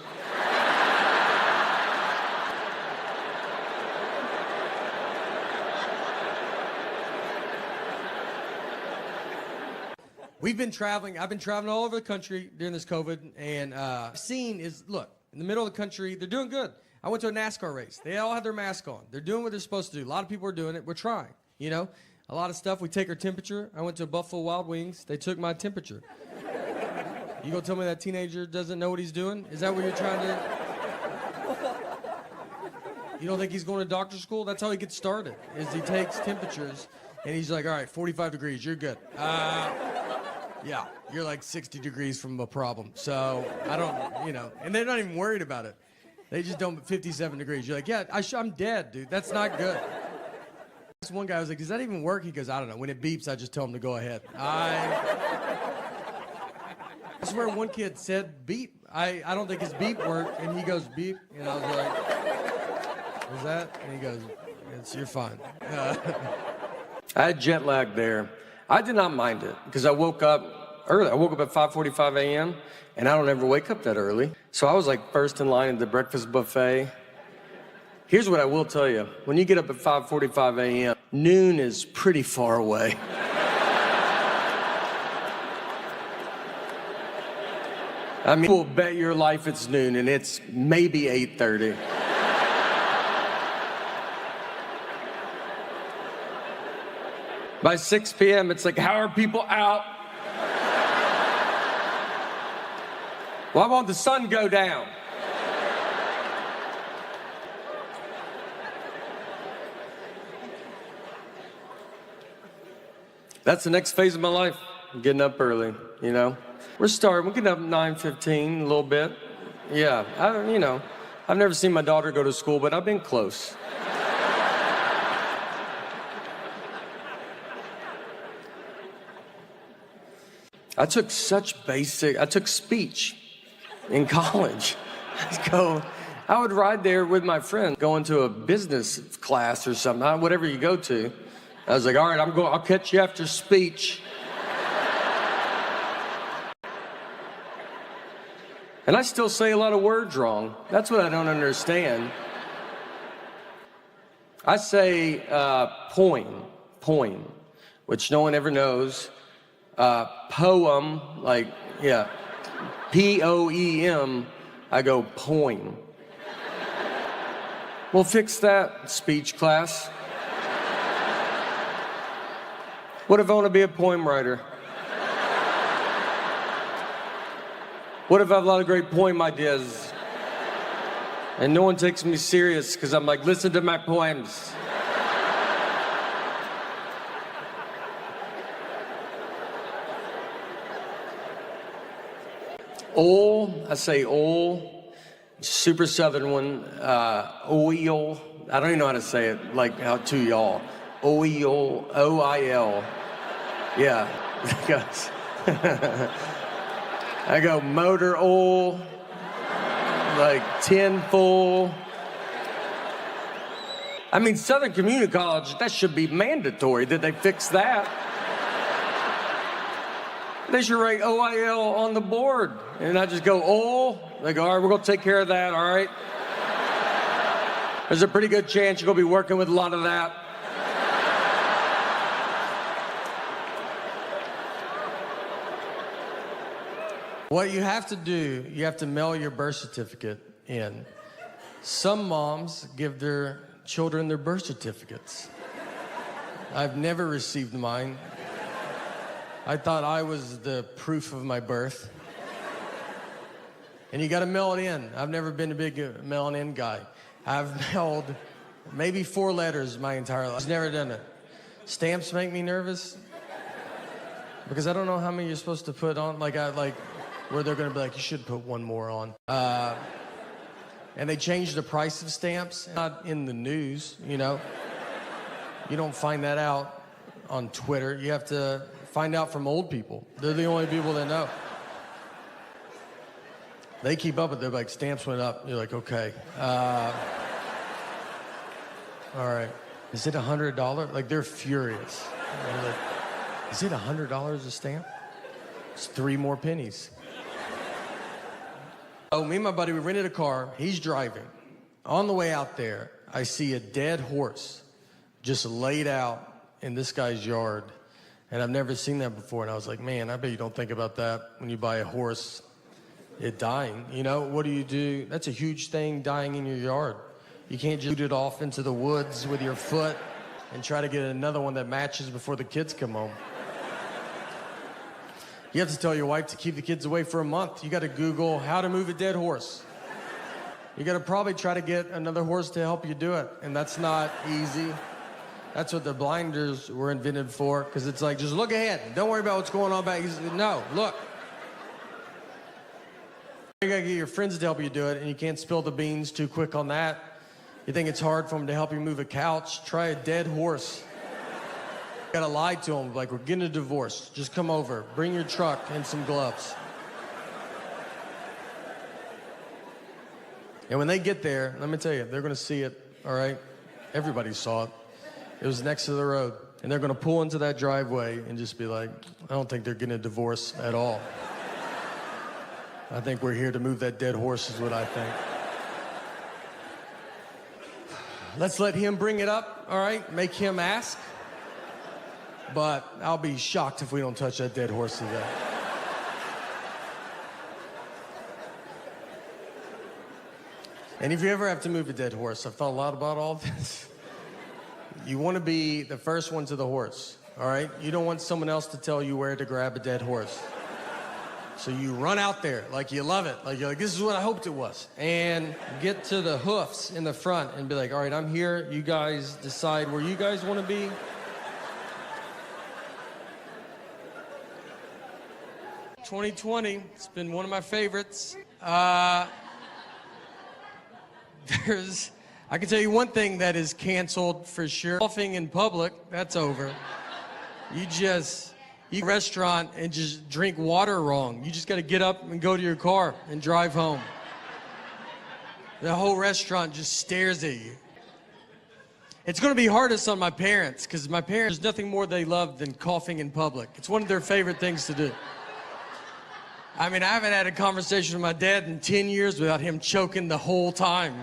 We've been traveling. I've been traveling all over the country during this COVID, and scene is, look, in the middle of the country, they're doing good. I went to a NASCAR race. They all had their mask on. They're doing what they're supposed to do. A lot of people are doing it. We're trying, you know? A lot of stuff. We take our temperature. I went to Buffalo Wild Wings. They took my temperature. You gonna tell me that teenager doesn't know what he's doing? Is that what you're trying to... You don't think he's going to doctor school? That's how he gets started, is he takes temperatures, and he's like, all right, 45 degrees, you're good. Yeah, you're like 60 degrees from a problem. So I don't, you know, and they're not even worried about it. They just don't, 57 degrees. You're like, yeah, I'm dead, dude. That's not good. This one guy was like, does that even work? He goes, I don't know. When it beeps, I just tell him to go ahead. I swear one kid said beep. I don't think his beep worked. And he goes, beep. And I was like, was that? And he goes, you're fine. I had jet lag there. I did not mind it because I woke up early. I woke up at 5:45 a.m. and I don't ever wake up that early. So I was like first in line at the breakfast buffet. Here's what I will tell you. When you get up at 5:45 a.m., noon is pretty far away. I mean, we'll bet your life it's noon and it's maybe 8:30. By 6 p.m., it's like, how are people out? Why won't the sun go down? That's the next phase of my life. I'm getting up early, you know. We're getting up at 9:15, a little bit. Yeah, I've never seen my daughter go to school, but I've been close. I took speech in college. I would ride there with my friend, going to a business class or something, whatever you go to. I was like, all right, I'll catch you after speech. And I still say a lot of words wrong. That's what I don't understand. I say poem, which no one ever knows. Poem, like, yeah, P-O-E-M, I go poem. We'll fix that, speech class. What if I want to be a poem writer? What if I have a lot of great poem ideas? And no one takes me serious because I'm like, listen to my poems. I say super southern one, oil. I don't even know how to say it, like how to y'all. Oil, O-I-L. Yeah, I go motor oil, like tin full. I mean, Southern Community College, that should be mandatory. Did they fix that? They should write OIL on the board. And I just go, They go, all right, we're going to take care of that, all right? There's a pretty good chance you're going to be working with a lot of that. What you have to do, you have to mail your birth certificate in. Some moms give their children their birth certificates. I've never received mine. I thought I was the proof of my birth. And you gotta mail it in. I've never been a big mailing in guy. I've mailed maybe 4 letters my entire life. I've never done it. Stamps make me nervous because I don't know how many you're supposed to put on. Where they're gonna be like, you should put one more on. and they changed the price of stamps. Not in the news, you know. You don't find that out on Twitter. You have to find out from old people. They're the only people that know. They keep up with it. They're like, stamps went up. You're like, okay. All right. Is it $100? Like, they're furious. They're like, is it $100 a stamp? It's 3 more pennies. Oh, me and my buddy, we rented a car. He's driving. On the way out there, I see a dead horse just laid out in this guy's yard. And I've never seen that before. And I was like, man, I bet you don't think about that when you buy a horse, it dying. You know, what do? That's a huge thing, dying in your yard. You can't just shoot it off into the woods with your foot and try to get another one that matches before the kids come home. You have to tell your wife to keep the kids away for a month. You got to Google how to move a dead horse. You got to probably try to get another horse to help you do it. And that's not easy. That's what the blinders were invented for, because it's like, just look ahead. Don't worry about what's going on back. No, look. You gotta get your friends to help you do it, and you can't spill the beans too quick on that. You think it's hard for them to help you move a couch? Try a dead horse. You gotta lie to them, like, we're getting a divorce. Just come over, bring your truck and some gloves. And when they get there, let me tell you, they're gonna see it, all right? Everybody saw it. It was next to the road. And they're gonna pull into that driveway and just be like, I don't think they're getting a divorce at all. I think we're here to move that dead horse is what I think. Let's let him bring it up, all right? Make him ask. But I'll be shocked if we don't touch that dead horse today. And if you ever have to move a dead horse, I've thought a lot about all this. You want to be the first one to the horse, all right? You don't want someone else to tell you where to grab a dead horse. So you run out there like you love it. Like you're like, this is what I hoped it was. And get to the hoofs in the front and be like, all right, I'm here. You guys decide where you guys want to be. "2020, it's been one of my favorites. I can tell you one thing that is canceled for sure. Coughing in public, that's over. You eat a restaurant and just drink water wrong. You just got to get up and go to your car and drive home. The whole restaurant just stares at you. It's going to be hardest on my parents, because my parents, there's nothing more they love than coughing in public. It's one of their favorite things to do. I mean, I haven't had a conversation with my dad in 10 years without him choking the whole time.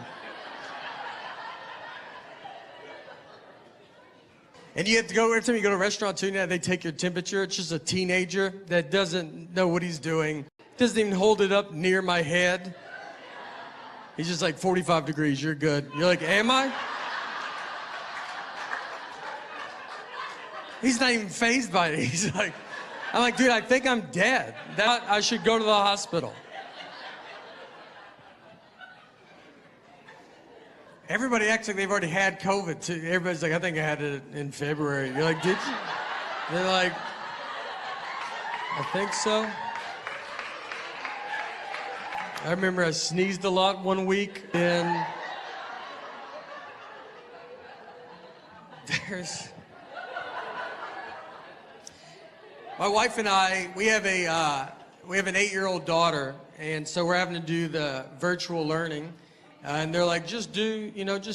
And you have to go, every time you go to a restaurant too, now they take your temperature. It's just a teenager that doesn't know what he's doing. Doesn't even hold it up near my head. He's just like, 45 degrees, you're good. You're like, am I? He's not even fazed by it. He's like, I'm like, dude, I think I'm dead. I should go to the hospital. Everybody acts like they've already had COVID too. Everybody's like, I think I had it in February. You're like, did you? They're like, I think so. I remember I sneezed a lot one week, and my wife and I, we have an 8-year-old daughter, and so we're having to do the virtual learning. And they're like, just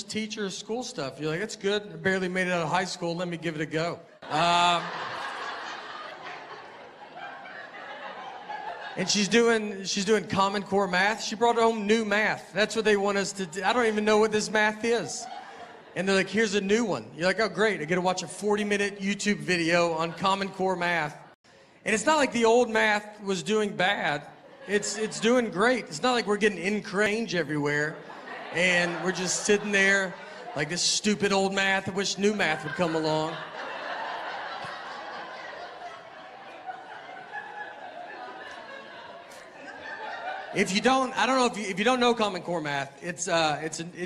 teach her school stuff. You're like, that's good. I barely made it out of high school. Let me give it a go. And she's doing Common Core math. She brought home new math. That's what they want us to do. I don't even know what this math is. And they're like, here's a new one. You're like, oh, great. I get to watch a 40-minute YouTube video on Common Core math. And it's not like the old math was doing bad. It's doing great. It's not like we're getting incorrect everywhere. And we're just sitting there like this stupid old math. I wish new math would come along. If you don't know Common Core math, it's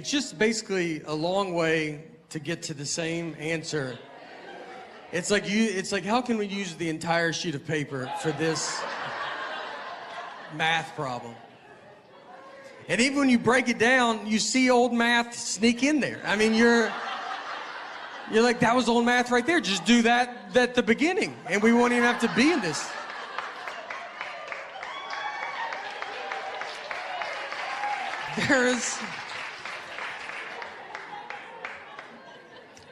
just basically a long way to get to the same answer. It's like how can we use the entire sheet of paper for this math problem? And even when you break it down, you see old math sneak in there. I mean, you're like, that was old math right there. Just do that at the beginning, and we won't even have to be in this.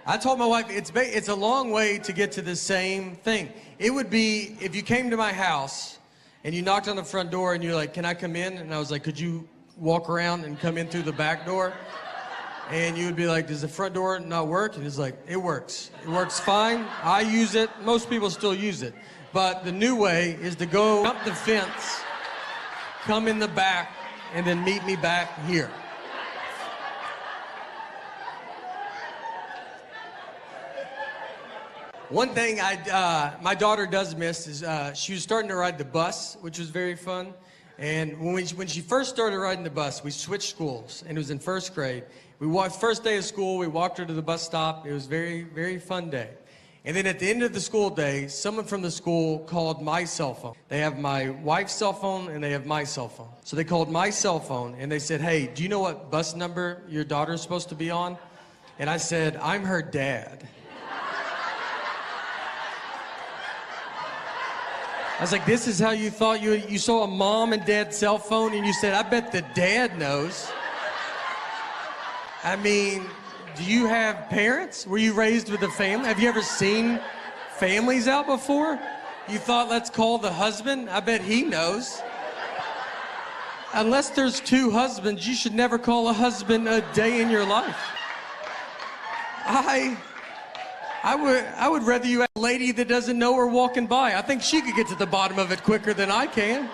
I told my wife, it's a long way to get to the same thing. It would be if you came to my house and you knocked on the front door and you're like, can I come in? And I was like, could you walk around and come in through the back door? And you would be like, does the front door not work? And it's like, it works. It works fine. I use it. Most people still use it. But the new way is to go up the fence, come in the back, and then meet me back here. One thing my daughter does miss is she was starting to ride the bus, which was very fun. And when she first started riding the bus, we switched schools, and it was in first grade. First day of school, we walked her to the bus stop. It was a very, very fun day. And then at the end of the school day, someone from the school called my cell phone. They have my wife's cell phone, and they have my cell phone. So they called my cell phone, and they said, hey, do you know what bus number your daughter's supposed to be on? And I said, I'm her dad. I was like, this is how you thought you saw a mom and dad cell phone, and you said, I bet the dad knows. I mean, do you have parents? Were you raised with a family? Have you ever seen families out before? You thought, let's call the husband? I bet he knows. Unless there's two husbands, you should never call a husband a day in your life. I would rather you have a lady that doesn't know her walking by. I think she could get to the bottom of it quicker than I can.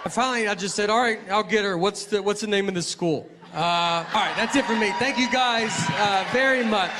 And finally, I just said, all right, I'll get her. What's the name of the school? All right, that's it for me. Thank you guys very much.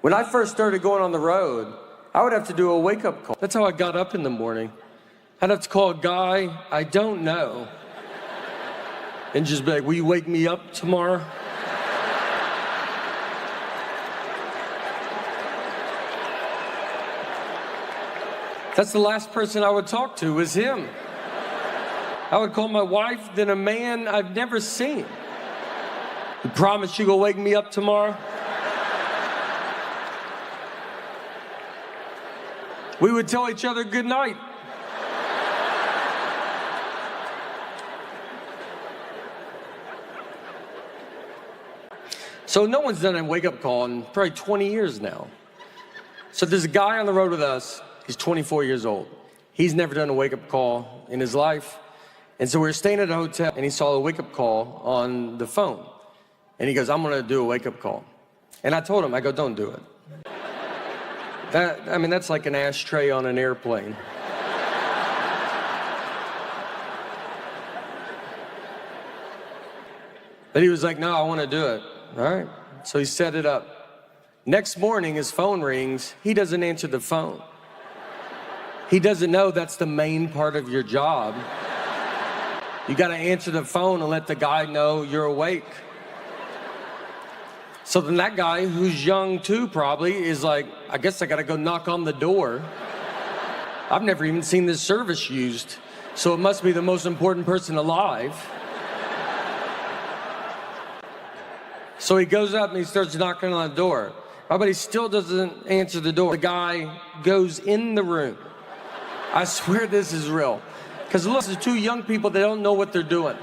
When I first started going on the road, I would have to do a wake-up call. That's how I got up in the morning. I'd have to call a guy I don't know and just be like, will you wake me up tomorrow? That's the last person I would talk to, was him. I would call my wife, then a man I've never seen. You promise you gonna wake me up tomorrow? We would tell each other good night. So no one's done a wake-up call in probably 20 years now. So there's a guy on the road with us. He's 24 years old. He's never done a wake-up call in his life. And so we were staying at a hotel, and he saw a wake-up call on the phone. And he goes, I'm gonna do a wake-up call. And I told him, I go, don't do it. That's like an ashtray on an airplane. But he was like, no, I want to do it. All right. So he set it up. Next morning, his phone rings. He doesn't answer the phone. He doesn't know that's the main part of your job. You got to answer the phone and let the guy know you're awake. So then that guy, who's young too probably, is like, I guess I gotta go knock on the door. I've never even seen this service used, so it must be the most important person alive. So he goes up and he starts knocking on the door. My buddy still doesn't answer the door. The guy goes in the room, I swear this is real. Because look, there's two young people that don't know what they're doing.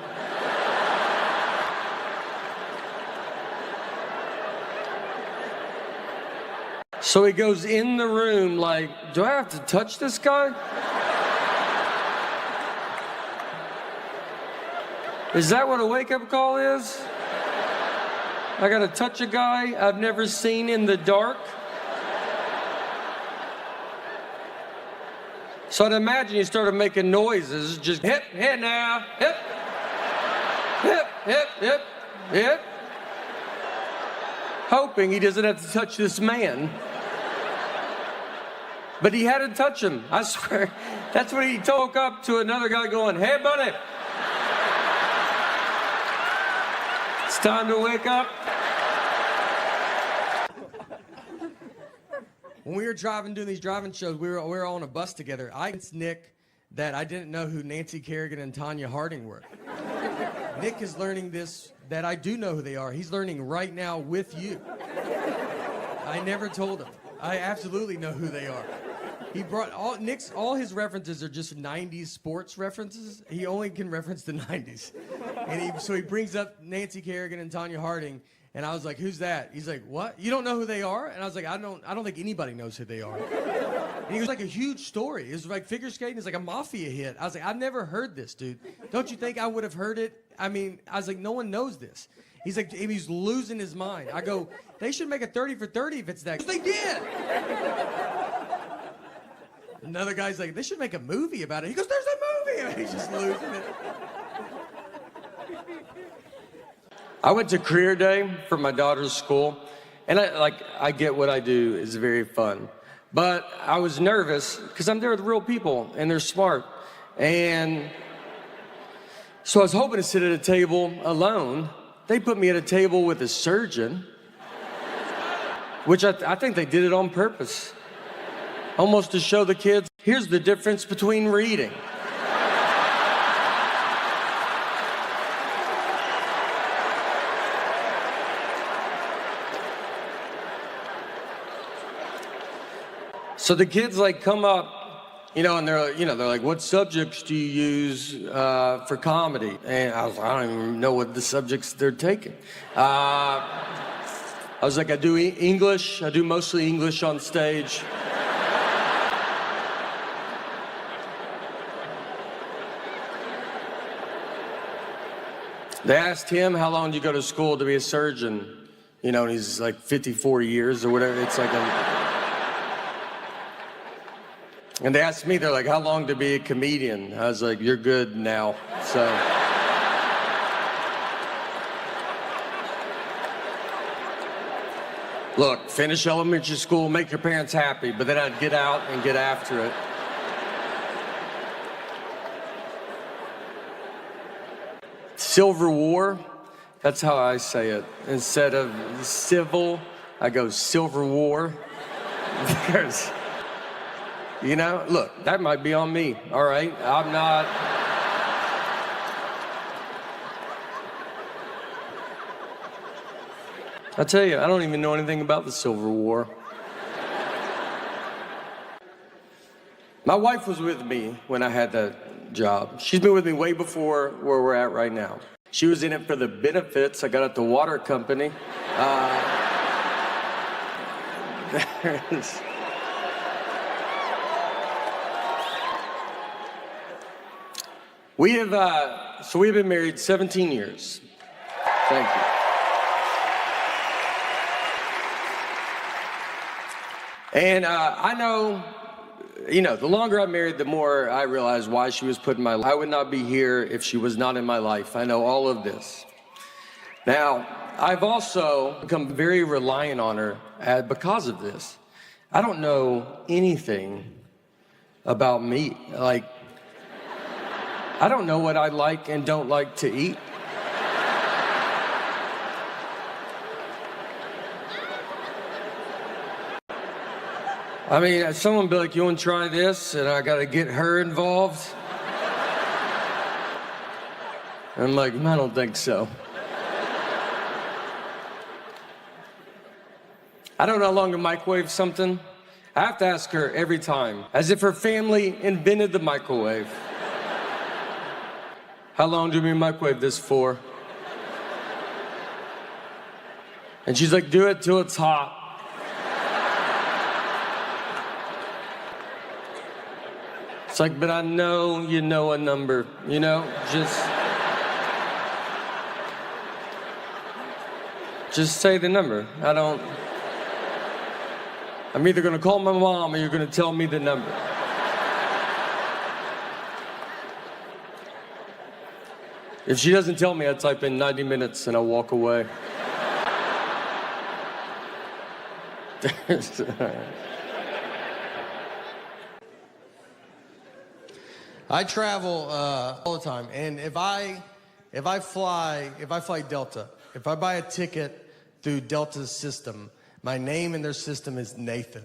So he goes in the room like, do I have to touch this guy? Is that what a wake-up call is? I gotta touch a guy I've never seen in the dark? So I'd imagine he started making noises, just hip, hip now, hip, hip, hip, hip, hip. Hoping he doesn't have to touch this man. But he had to touch him, I swear. That's when he woke up to another guy going, hey, buddy. It's time to wake up. When we were doing these driving shows, we were all on a bus together. I convinced Nick that I didn't know who Nancy Kerrigan and Tanya Harding were. Nick is learning this, that I do know who they are. He's learning right now with you. I never told him. I absolutely know who they are. He brought all his references are just 90s sports references. He only can reference the 90s. And so he brings up Nancy Kerrigan and Tanya Harding, and I was like, who's that? He's like, what? You don't know who they are? And I was like, I don't think anybody knows who they are. And he was like a huge story. It was like figure skating is like a mafia hit. I was like, I've never heard this, dude. Don't you think I would have heard it? I mean, I was like, no one knows this. He's like, he's losing his mind. I go, they should make a 30 for 30 if it's that. They did. Another guy's like, they should make a movie about it. He goes, there's a movie. He's just losing it. I went to career day for my daughter's school, and I get what I do is very fun. But I was nervous because I'm there with real people, and they're smart. And so I was hoping to sit at a table alone. They put me at a table with a surgeon, which I think they did it on purpose. Almost to show the kids, here's the difference between reading. So the kids come up, and they're like, what subjects do you use for comedy? And I don't even know what the subjects they're taking. I was like, I do English. I do mostly English on stage. They asked him, how long do you go to school to be a surgeon? And he's like 54 years or whatever. It's like And they asked me, they're like, how long to be a comedian? I was like, you're good now, so. Look, finish elementary school, make your parents happy, but then I'd get out and get after it. Silver War, that's how I say it. Instead of civil, I go Silver War. Because, look, that might be on me, all right? I'm not. I tell you, I don't even know anything about the Silver War. My wife was with me when I had that job. She's been with me way before where we're at right now. She was in it for the benefits I got at the water company. We've been married 17 years. Thank you. And I know, the longer I'm married, the more I realize why she was put in my life. I would not be here if she was not in my life. I know all of this. Now, I've also become very reliant on her because of this. I don't know anything about me. I don't know what I like and don't like to eat. I mean, someone be like, you want to try this? And I got to get her involved. And I'm like, I don't think so. I don't know how long to microwave something. I have to ask her every time, as if her family invented the microwave. How long do we microwave this for? And she's like, do it till it's hot. It's like, but I know you know a number, you know? Just say the number. I'm either gonna call my mom or you're gonna tell me the number. If she doesn't tell me, I type in 90 minutes and I walk away. I travel all the time, and if I fly Delta, if I buy a ticket through Delta's system, my name in their system is Nathan,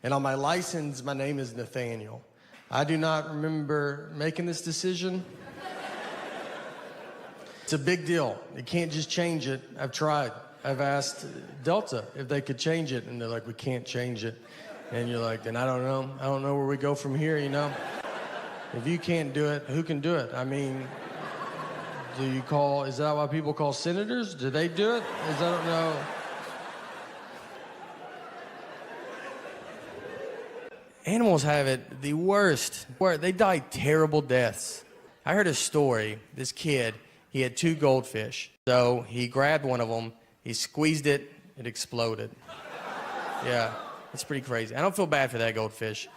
and on my license, my name is Nathaniel. I do not remember making this decision. It's a big deal. You can't just change it. I've tried. I've asked Delta if they could change it, and they're like, we can't change it. And you're like, then I don't know. I don't know where we go from here, you know? If you can't do it, who can do it? I mean, is that why people call senators? Do they do it? I don't know. Animals have it the worst. They die terrible deaths. I heard a story. This kid, he had 2 goldfish. So he grabbed one of them, he squeezed it, it exploded. Yeah, it's pretty crazy. I don't feel bad for that goldfish.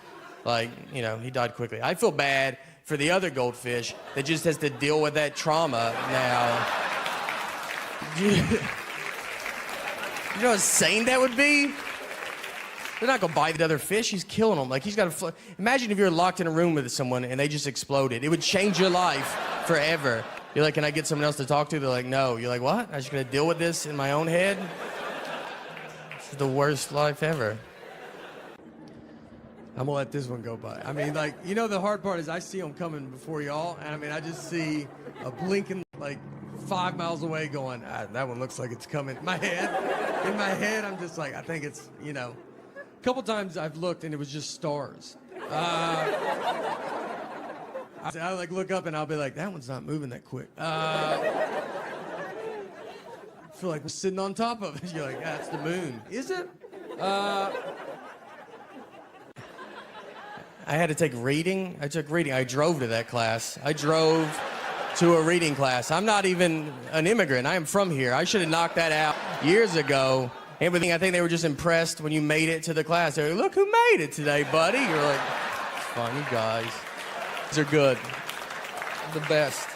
Like, you know, he died quickly. I feel bad for the other goldfish that just has to deal with that trauma now. You know how insane that would be? They're not gonna bite the other fish. He's killing them. Like, he's got to. Imagine if you're locked in a room with someone and they just exploded. It would change your life forever. You're like, can I get someone else to talk to? They're like, no. You're like, what? I'm just gonna deal with this in my own head? This is the worst life ever. I'm gonna let this one go by. I mean, like, you know, the hard part is I see them coming before y'all, and I mean, I just see a blinking, like, 5 miles away going, that one looks like it's coming. In my head, I'm just like, I think it's, you know. A couple times I've looked and it was just stars. I like look up and I'll be like, that one's not moving that quick. I feel like we're sitting on top of it. You're like, that's the moon. Is it? I had to take reading. I took reading. I drove to that class. I drove to a reading class. I'm not even an immigrant. I am from here. I should have knocked that out years ago. Everything, I think they were just impressed when you made it to the class. They were like, look who made it today, buddy. You're like, fun, you guys. These are good. The best.